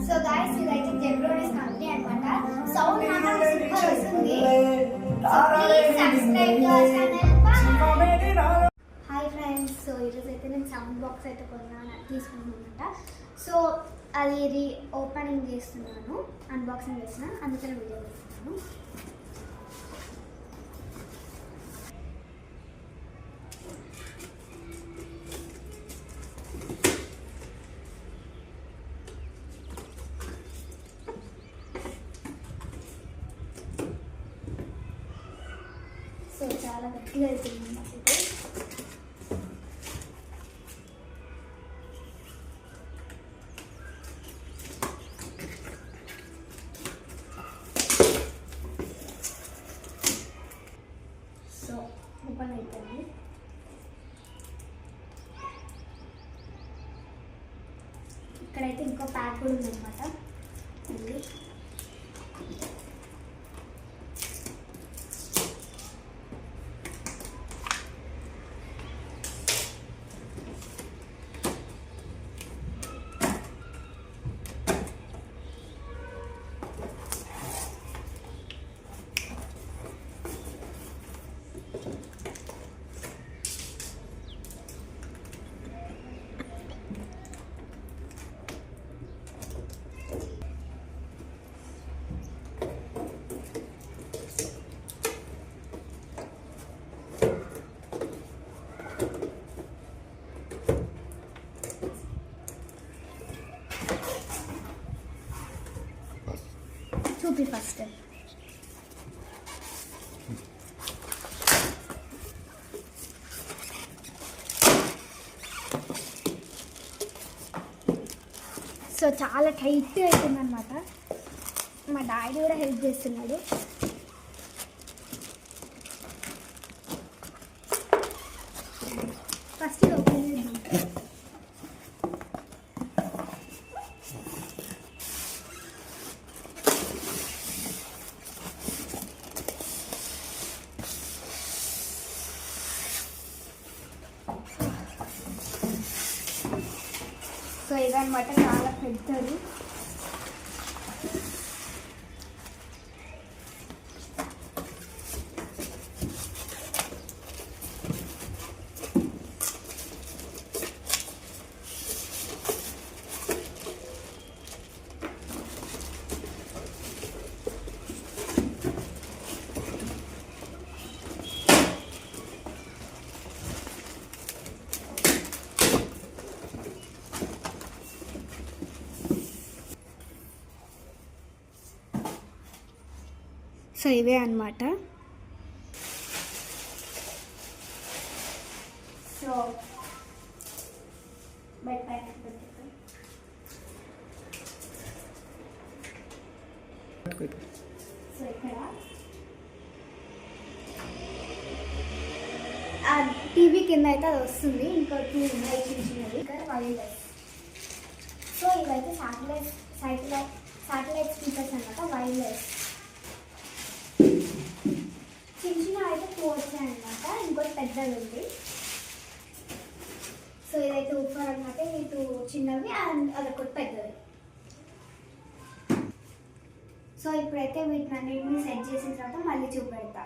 So guys ఇదైతే జెబ్రోనిస్ company అన్నమాట. Sound మాత్రం సూపర్ వస్తుంది. So please subscribe to our channel. Hi friends, so ఈరోజు అయితే నేను సౌండ్ బాక్స్ అయితే తీసుకున్నాను అనమాట. సో అది ఓపెనింగ్ చేస్తున్నాను, అన్బాక్సింగ్ చేసిన, అందుకని వీడియో చేస్తున్నాను. సో చాలా గట్టిగా అవుతుంది నాకు ఇది. సో ఓపెన్ అవుతుంది. ఇక్కడైతే ఇంకో ప్యాక్ కూడా ఉందన్నమాట. చూపి ఫస్ట్. సో చాలా టైట్ అవుతుంది అనమాట. మా డాడీ కూడా హెల్ప్ చేస్తున్నాడు. ఫస్ట్ ఇది ఓపెన్ చేద్దాం. సో ఇదన్నమాట, చాలా పెద్దది. సో ఇవే అన్నమాట. సో బయట ప్యాకెట్ పెట్టేస్తాం. సో ఇక్కడ టీవీ కింద అయితే అది వస్తుంది. ఇంకోటి చిన్నది ఇక్కడ వైర్లెస్. సో ఇవైతే శాటిలైట్ స్పీకర్స్ అన్నమాట, వైర్లెస్. చిన్న అయితే 2 వచ్చాయన్నమాట, ఇంకోటి పెద్దది ఉంది. సో ఇదైతే ఊఫర్ అనమాట, ఇటు చిన్నవి అండ్ అదొకటి పెద్దది. సో ఇప్పుడైతే వీటిని అన్నింటినీ సెట్ చేసిన తర్వాత మళ్ళీ చూపెడతా.